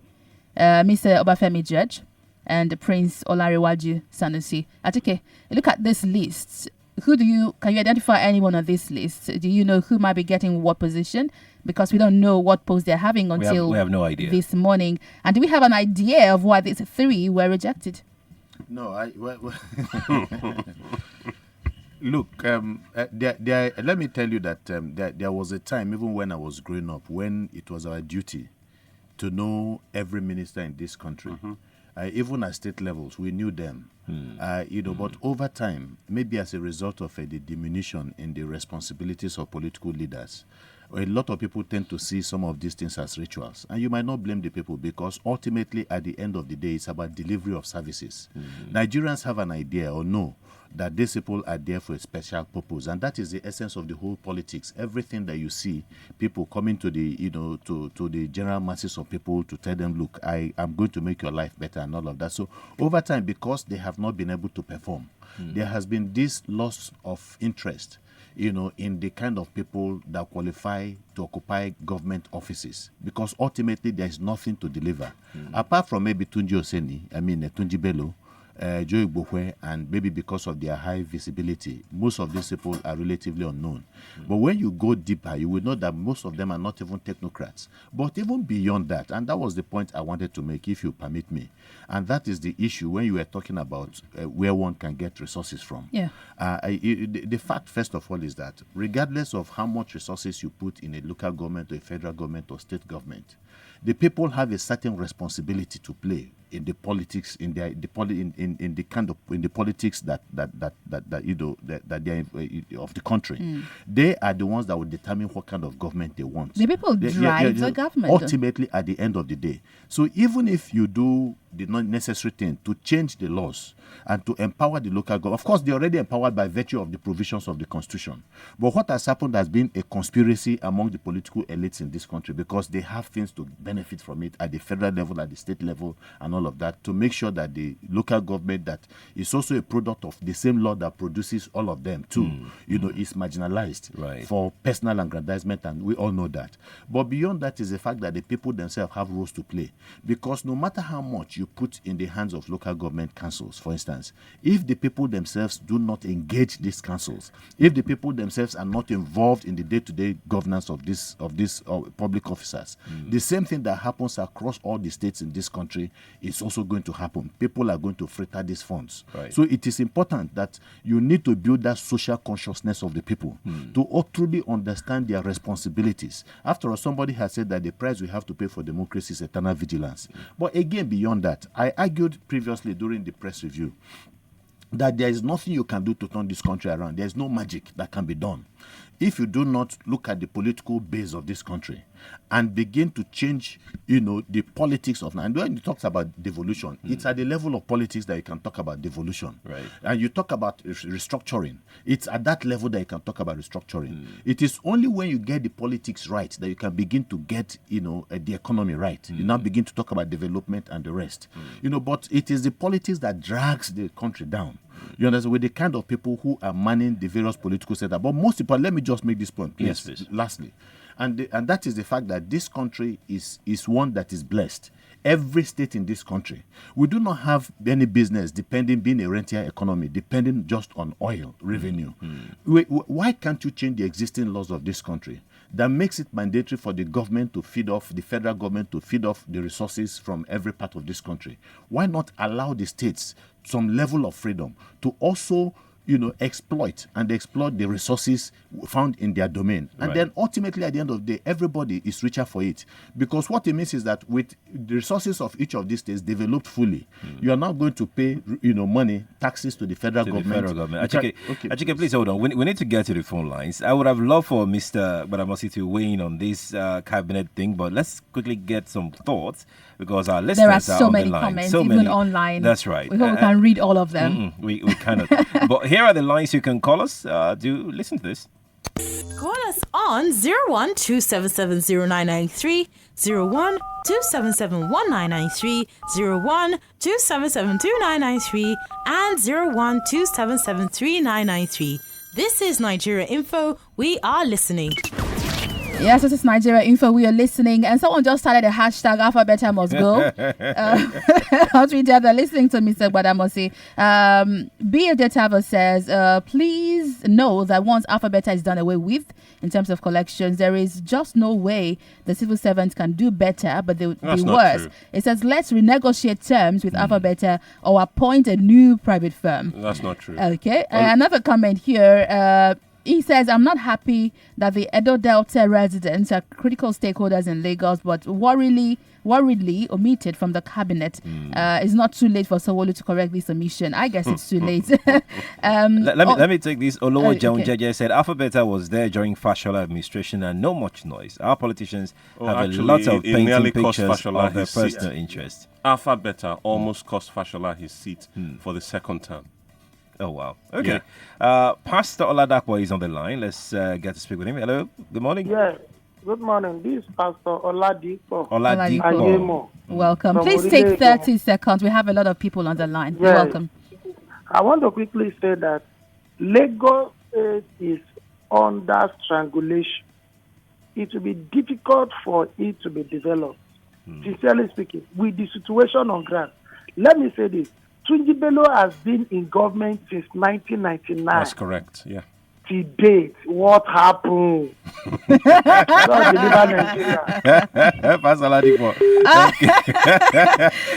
[SPEAKER 1] Mr. Obafemi Judge, and Prince Olarewaju Sanusi. Achike, look at this list. Can you identify anyone on this list? Do you know who might be getting what position? Because we don't know what post they're having until
[SPEAKER 2] we have no idea
[SPEAKER 1] this morning. And do we have an idea of why these three were rejected?
[SPEAKER 3] No, look, let me tell you that there was a time, even when I was growing up, when it was our duty to know every minister in this country. Even at state levels, we knew them. But over time, maybe as a result of the diminution in the responsibilities of political leaders, a lot of people tend to see some of these things as rituals. And you might not blame the people, because ultimately, at the end of the day, it's about delivery of services. Nigerians have an idea or know that these people are there for a special purpose, and that is the essence of the whole politics. Everything that you see, people coming to the to the general masses of people to tell them, look, I am going to make your life better and all of that. So over time, because they have not been able to perform, there has been this loss of interest, in the kind of people that qualify to occupy government offices, because ultimately there is nothing to deliver apart from maybe Tunji Bello, Joe Igbokwe, and maybe because of their high visibility, most of these people are relatively unknown. But when you go deeper, you will know that most of them are not even technocrats. But even beyond that, and that was the point I wanted to make, if you permit me, and that is the issue when you were talking about where one can get resources from.
[SPEAKER 1] Yeah.
[SPEAKER 3] The fact, first of all, is that regardless of how much resources you put in a local government or a federal government or state government, the people have a certain responsibility to play in the politics, in the politics that they are of the country. They are the ones that will determine what kind of government they want.
[SPEAKER 1] The people drive the government.
[SPEAKER 3] Ultimately, at the end of the day. So even if you do the necessary thing to change the laws and to empower the local government, of course, they're already empowered by virtue of the provisions of the Constitution. But what has happened has been a conspiracy among the political elites in this country, because they have things to benefit from it at the federal level, at the state level, and all of that, to make sure that the local government that is also a product of the same law that produces all of them too, is marginalized for personal aggrandizement, and we all know that. But beyond that is the fact that the people themselves have roles to play, because no matter how much you put in the hands of local government councils, for instance, if the people themselves do not engage these councils, if the people themselves are not involved in the day-to-day governance of these public officers, the same thing that happens across all the states in this country is also going to happen. People are going to fritter these funds.
[SPEAKER 2] Right.
[SPEAKER 3] So it is important that you need to build that social consciousness of the people to truly understand their responsibilities. After all, somebody has said that the price we have to pay for democracy is eternal vigilance. But again, beyond that, I argued previously during the press review that there is nothing you can do to turn this country around. There is no magic that can be done. If you do not look at the political base of this country and begin to change, the politics of, and when you talk about devolution, it's at the level of politics that you can talk about devolution.
[SPEAKER 2] Right.
[SPEAKER 3] And you talk about restructuring. It's at that level that you can talk about restructuring. It is only when you get the politics right that you can begin to get, the economy right. You now begin to talk about development and the rest. But it is the politics that drags the country down. You understand? With the kind of people who are manning the various political setup. But most important, let me just make this point, please.
[SPEAKER 2] Yes, please.
[SPEAKER 3] Lastly, and that is the fact that this country is one that is blessed. Every state in this country, we do not have any business being a rentier economy, depending just on oil revenue. Why can't you change the existing laws of this country that makes it mandatory for the government to feed off, the federal government to feed off the resources from every part of this country? Why not allow the states some level of freedom to also exploit the resources found in their domain. And then ultimately, at the end of the day, everybody is richer for it. Because what it means is that with the resources of each of these states developed fully, you are now going to pay, money, taxes to the federal government.
[SPEAKER 2] Achike, please hold on. We need to get to the phone lines. I would have loved for Mr. Gbadamosi to weigh in on this cabinet thing, but let's quickly get some thoughts because our listeners
[SPEAKER 1] there are so
[SPEAKER 2] on
[SPEAKER 1] many
[SPEAKER 2] the line.
[SPEAKER 1] comments, even online.
[SPEAKER 2] That's right.
[SPEAKER 1] We hope we can read all of them.
[SPEAKER 2] We cannot. But here are the lines you can call us. Do listen to this.
[SPEAKER 7] Call us on 01-277-0993, 01-277-1993, 01-277-2993, and 01-277-3993. This is Nigeria Info. We are listening.
[SPEAKER 1] Yes, this is Nigeria Info. We are listening. And someone just started a hashtag Alphabeta must go. On Twitter, they're listening to Mr. Gbadamosi. B.A. Detavo says, please know that once Alphabeta is done away with in terms of collections, there is just no way the civil servants can do better, but they would be worse.
[SPEAKER 4] True.
[SPEAKER 1] It says, let's renegotiate terms with Alphabeta or appoint a new private firm.
[SPEAKER 4] That's not true.
[SPEAKER 1] Okay. Another comment here. He says, I'm not happy that the Edo Delta residents are critical stakeholders in Lagos, but worriedly omitted from the cabinet. It's not too late for Sanwo-Olu to correct this omission. I guess it's too late.
[SPEAKER 2] Let me take this. Olowo Jeje said, Alphabeta was there during Fashola administration and no much noise. Our politicians have a lot of painting pictures of their personal interest.
[SPEAKER 4] Alphabeta almost cost Fashola his seat for the second term.
[SPEAKER 2] Oh, wow. Okay. Pastor Oladapo is on the line. Let's get to speak with him. Hello. Good morning.
[SPEAKER 8] Yes. Good morning. This is Pastor Oladipo.
[SPEAKER 1] Oladipo. Welcome. Please take 30 seconds. We have a lot of people on the line.
[SPEAKER 8] Yes.
[SPEAKER 1] Welcome.
[SPEAKER 8] I want to quickly say that Lagos is under strangulation. It will be difficult for it to be developed. Sincerely speaking, with the situation on ground. Let me say this. Tunji Bello has been in government since 1999.
[SPEAKER 4] That's correct, yeah.
[SPEAKER 8] To date, what happened? God deliver Nigeria.
[SPEAKER 1] That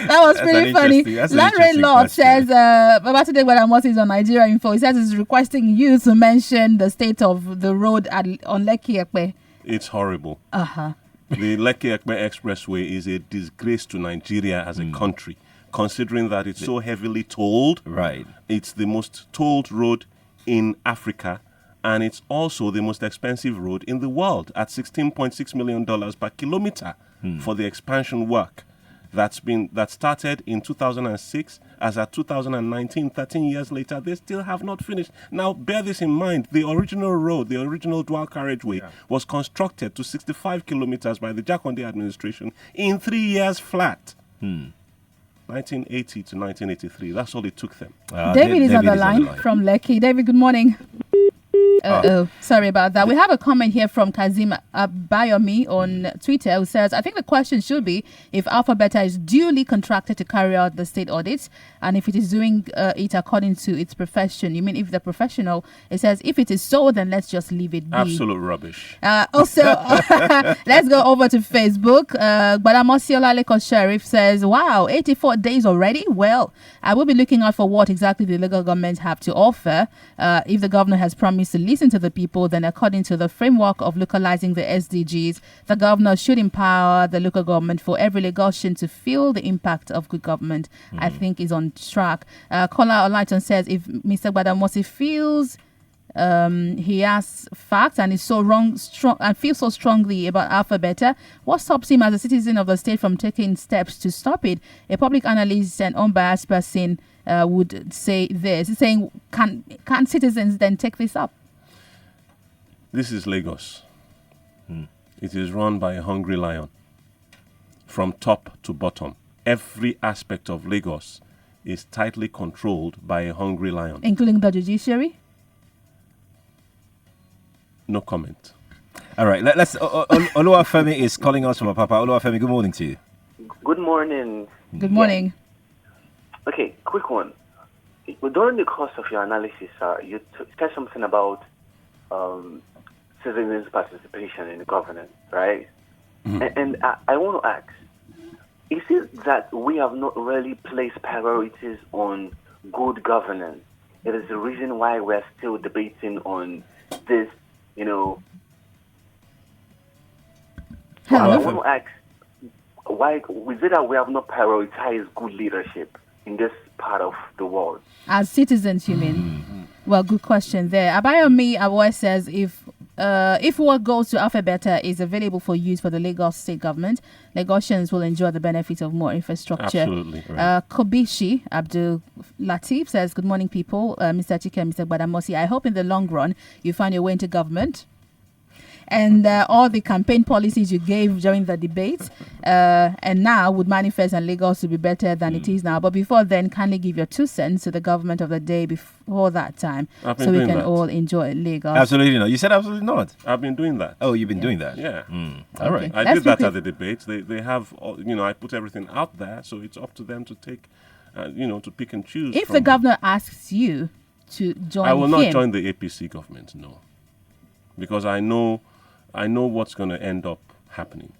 [SPEAKER 1] was pretty funny. Larry Lord says, Babatunde Gbadamosi is on Nigeria Info. He says he's requesting you to mention the state of the road on Lekki Ekpe.
[SPEAKER 4] It's horrible. The Lekki Ekpe Expressway is a disgrace to Nigeria as a country, considering that it's so heavily tolled.
[SPEAKER 2] Right.
[SPEAKER 4] It's the most tolled road in Africa, and it's also the most expensive road in the world at $16.6 million per kilometer for the expansion work that started in 2006. As at 2019, 13 years later, they still have not finished. Now, bear this in mind. The original road, the original dual carriageway, was constructed to 65 kilometers by the Jakonde administration in 3 years flat. 1980 to 1983. That's all it took them.
[SPEAKER 1] David is on the line from Lekki. David, good morning. Sorry about that. We have a comment here from Kazim Bayomi on Twitter who says, I think the question should be if Alpha Beta is duly contracted to carry out the state audits and if it is doing it according to its profession. You mean if the professional, it says, if it is so, then let's just leave it be.
[SPEAKER 4] Absolute rubbish.
[SPEAKER 1] Also, let's go over to Facebook. Badamosi Olaleko Sheriff says, wow, 84 days already? Well, I will be looking out for what exactly the local governments have to offer. If the governor has promised to listen to the people, then according to the framework of localizing the SDGs, the governor should empower the local government for every Lagosian to feel the impact of good government. I think is on track. Kola Olaiton says, if Mr. Badamosi feels he has facts and is so strong and feels so strongly about Alpha Beta, what stops him as a citizen of the state from taking steps to stop it? A public analyst and unbiased person would say this. He's saying, can citizens then take this up?
[SPEAKER 4] This is Lagos. It is run by a hungry lion from top to bottom. Every aspect of Lagos is tightly controlled by a hungry lion.
[SPEAKER 1] Including the judiciary?
[SPEAKER 4] No comment.
[SPEAKER 2] All right, let's. Oluwafemi is calling us from Apapa. Oluwafemi, good morning to you.
[SPEAKER 9] Good morning.
[SPEAKER 1] Good morning.
[SPEAKER 9] Okay, quick one. During the course of your analysis, you said something about citizens' participation in the governance, right? And I want to ask, is it that we have not really placed priorities on good governance? It is the reason why we're still debating on this,
[SPEAKER 1] Hello.
[SPEAKER 9] I want to ask, why is it that we have not prioritized good leadership in this part of the world?
[SPEAKER 1] As citizens, you mean? Well, good question there. Abayomi Awoy says, if what goes to Alpha Beta is available for use for the Lagos state government, Lagosians will enjoy the benefit of more infrastructure.
[SPEAKER 4] Absolutely. Right.
[SPEAKER 1] Kobishi Abdul Latif says, good morning, people. Mr. Achike and Mr. Badamosi, I hope in the long run you find your way into government. And all the campaign policies you gave during the debates and now would manifest and Lagos to be better than it is now. But before then, kindly give your 2 cents to the government of the day before that time so we can all enjoy Lagos.
[SPEAKER 2] Absolutely not. You said absolutely not.
[SPEAKER 4] I've been doing that.
[SPEAKER 2] Oh, you've been doing that?
[SPEAKER 4] Yeah.
[SPEAKER 2] All right.
[SPEAKER 4] I did that at the debates. They have, I put everything out there, so it's up to them to take, to pick and choose.
[SPEAKER 1] If the governor asks you to join
[SPEAKER 4] I will
[SPEAKER 1] him,
[SPEAKER 4] not join the APC government, no. Because I know what's going to end up happening.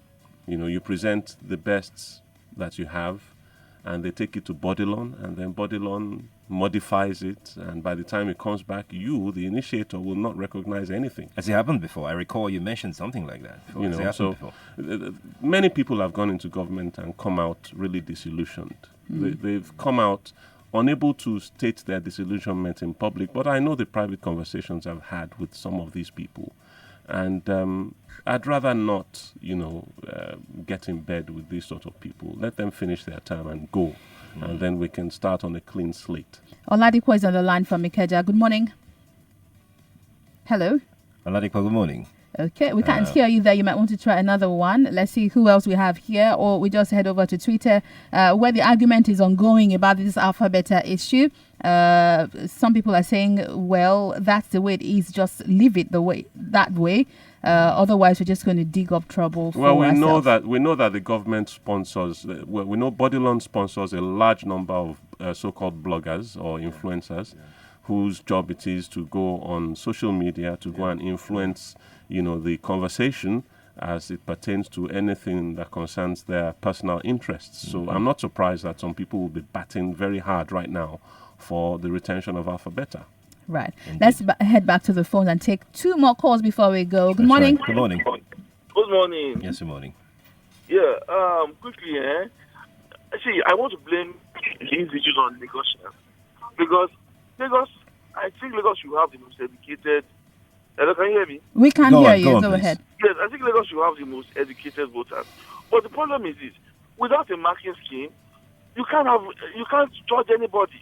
[SPEAKER 4] You present the best that you have, and they take it to Bodilon, and then Bodilon modifies it, and by the time it comes back, you, the initiator, will not recognize anything.
[SPEAKER 2] Has it happened before? I recall you mentioned something like that.
[SPEAKER 4] Many people have gone into government and come out really disillusioned. They've come out unable to state their disillusionment in public, but I know the private conversations I've had with some of these people. And I'd rather not, get in bed with these sort of people. Let them finish their term and go. And then we can start on a clean slate.
[SPEAKER 1] Oladipo is on the line from Ikeja. Good morning. Hello.
[SPEAKER 2] Oladipo, good morning.
[SPEAKER 1] Okay, we can't hear you there. You might want to try another one. Let's see who else we have here. Or we just head over to Twitter where the argument is ongoing about this Alpha Beta issue. Some people are saying, well, that's the way it is. Just leave it that way. Otherwise, we're just going to dig up trouble for ourselves.
[SPEAKER 4] We know that the government sponsors. We know Bodilon sponsors a large number of so-called bloggers or influencers, whose job it is to go on social media to go and influence, the conversation as it pertains to anything that concerns their personal interests. So I'm not surprised that some people will be batting very hard right now for the retention of Alpha Beta.
[SPEAKER 1] Right. Indeed. Let's head back to the phone and take 2 more calls before we go. Good morning.
[SPEAKER 2] Right. Good morning.
[SPEAKER 10] Good morning.
[SPEAKER 2] Yes, good morning.
[SPEAKER 10] Yeah, quickly, see, I want to blame these issues on Lagos. Because I think Lagos should have the most educated. Hello, can you hear me?
[SPEAKER 1] We can hear you. Go ahead.
[SPEAKER 10] Yes, I think Lagos should have the most educated voters. But the problem is this: without a marking scheme, you can't judge anybody.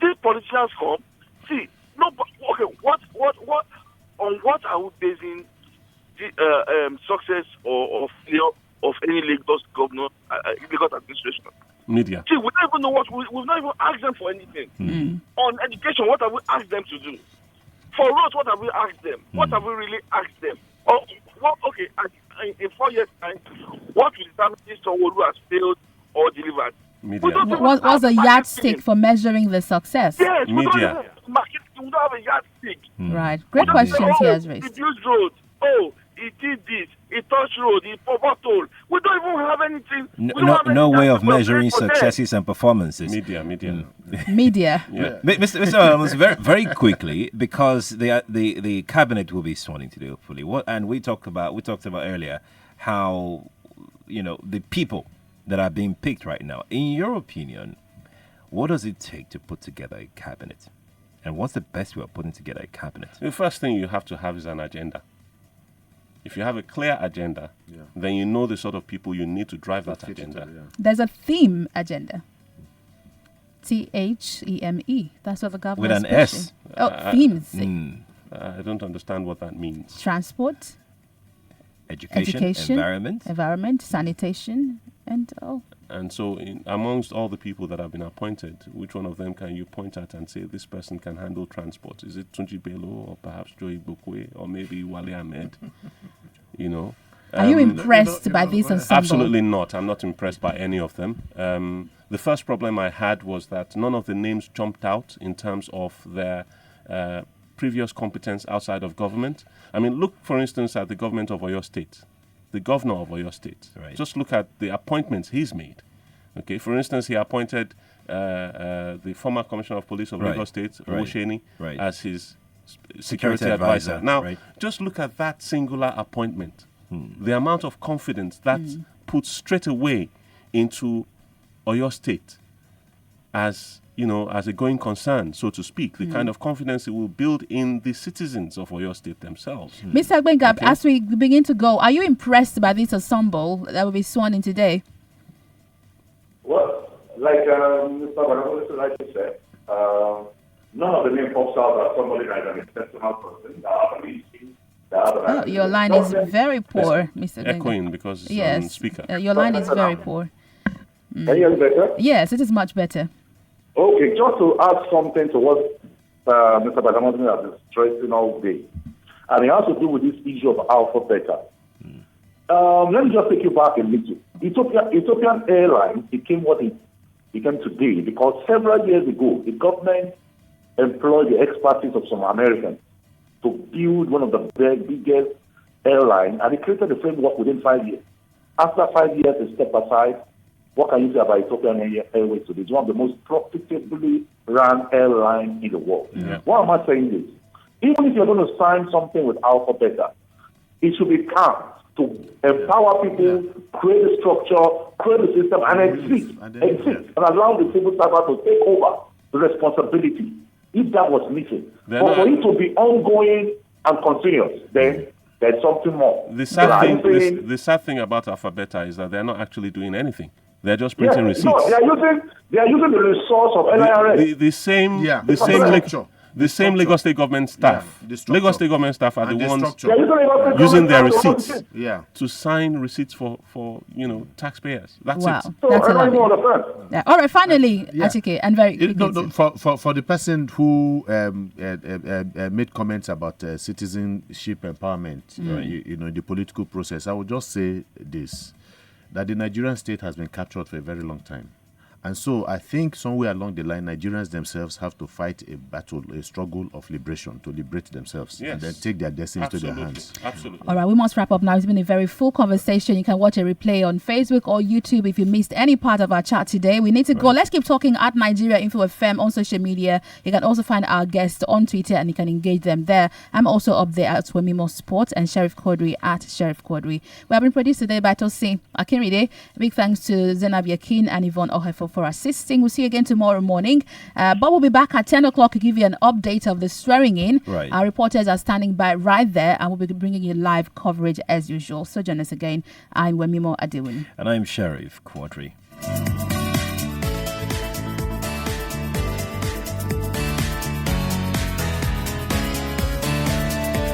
[SPEAKER 10] These politicians come. See, no. Okay, what on what are we basing the success or failure of any Lagos governor, Lagos administration?
[SPEAKER 4] Media.
[SPEAKER 10] See, we don't even know we've not even asked them for anything. On education, what have we asked them to do? For roads, what have we asked them? What have we really asked them? Oh, well, okay, in 4 years' time, what will determine if Sanwo-Olu'S has failed or delivered?
[SPEAKER 1] What's a yardstick for measuring the success?
[SPEAKER 10] Yes,
[SPEAKER 4] Media.
[SPEAKER 10] we don't have a yardstick.
[SPEAKER 1] Right. Great questions he has raised.
[SPEAKER 10] He built roads. Oh, he did this. He touched road. He bottled. We don't even have anything.
[SPEAKER 2] No way of measuring successes and performances.
[SPEAKER 4] Media.
[SPEAKER 1] Media.
[SPEAKER 2] Yeah. Mr. Amos, very, very quickly, because the cabinet will be sworn in today, hopefully. And we talked about earlier how the people that are being picked right now. In your opinion, what does it take to put together a cabinet? And what's the best way of putting together a cabinet?
[SPEAKER 4] The first thing you have to have is an agenda. If you have a clear agenda, then you know the sort of people you need to drive that agenda.
[SPEAKER 1] There's a theme agenda. THEME. That's what the government
[SPEAKER 2] with an S.
[SPEAKER 1] Themes.
[SPEAKER 4] I don't understand what that means.
[SPEAKER 1] Transport.
[SPEAKER 2] Education.
[SPEAKER 1] Environment. Sanitation.
[SPEAKER 4] And so, amongst all the people that have been appointed, which one of them can you point at and say this person can handle transport? Is it Tunji Bello or perhaps Joy Bukwe or maybe Wale Ahmed?
[SPEAKER 1] Are you impressed by this ensemble?
[SPEAKER 4] Absolutely not. I'm not impressed by any of them. The first problem I had was that none of the names jumped out in terms of their previous competence outside of government. I mean, look, for instance, at the government of Oyo State. The governor of Oyo State. Right. Just look at the appointments he's made. Okay, for instance, he appointed the former Commissioner of Police of Lagos State, Osheni, as his security advisor. Now, just look at that singular appointment. The amount of confidence that puts straight away into Oyo State as a going concern, so to speak, the kind of confidence it will build in the citizens of Oyo State themselves.
[SPEAKER 1] Mr. Gbenga, as we begin to go, are you impressed by this ensemble that will be sworn in today?
[SPEAKER 5] Well, like Mr. Barabas rightly said, none of the name pops out as somebody like an exceptional person.
[SPEAKER 1] Your line is very poor, Mr. Gbenga.
[SPEAKER 4] Echoing because it's on speaker.
[SPEAKER 1] Your line is very poor.
[SPEAKER 5] Can you hear me better?
[SPEAKER 1] Yes, it is much better.
[SPEAKER 5] Okay, just to add something to what Mr. Badamasi has been stressing all day, and it has to do with this issue of alpha beta. Let me just take you back a little. Ethiopian Airlines became what it became today because several years ago, the government employed the expertise of some Americans to build one of the biggest airlines, and they created the framework within 5 years. After 5 years, they stepped aside. What can you say about Ethiopian Airways today? It's one of the most profitably run airlines in the world. Yeah. Why am I saying this? Even if you're going to sign something with Alpha Beta, it should be calm to empower people, create a structure, create a system, and exist, and allow the civil servant to take over the responsibility. If that was missing, but for it to be ongoing and continuous, then there's something more.
[SPEAKER 4] The sad thing about Alpha Beta is that they're not actually doing anything. They're just printing receipts.
[SPEAKER 5] No, they are using the resource of NIRS.
[SPEAKER 4] The same Lagos State government staff. Lagos State government staff are the ones
[SPEAKER 5] using
[SPEAKER 4] their receipts to sign receipts for taxpayers. That's it.
[SPEAKER 5] So
[SPEAKER 1] that's
[SPEAKER 5] I don't understand.
[SPEAKER 1] All right, finally, Achike, and very quickly.
[SPEAKER 3] For the person who made comments about citizenship empowerment, the political process, I would just say this. That the Nigerian state has been captured for a very long time. And so I think somewhere along the line, Nigerians themselves have to fight a battle, a struggle of liberation to liberate themselves and then take their destiny to their hands.
[SPEAKER 4] Absolutely.
[SPEAKER 1] All right, we must wrap up now. It's been a very full conversation. You can watch a replay on Facebook or YouTube if you missed any part of our chat today. We need to go. Let's keep talking at Nigeria Info FM on social media. You can also find our guests on Twitter and you can engage them there. I'm also up there at Wemimo Sports and Sheriff Quadry at Sheriff Quadry. We have been produced today by Tosin Akinride. Big thanks to Zainab Yakin and Yvonne Ohefo for assisting. We'll see you again tomorrow morning. But we'll be back at 10 o'clock to give you an update of the swearing in.
[SPEAKER 2] Right.
[SPEAKER 1] Our reporters are standing by right there and we'll be bringing you live coverage as usual. So join us again. I'm Wemimo Adewuni.
[SPEAKER 2] And I'm Sheriff Quadry.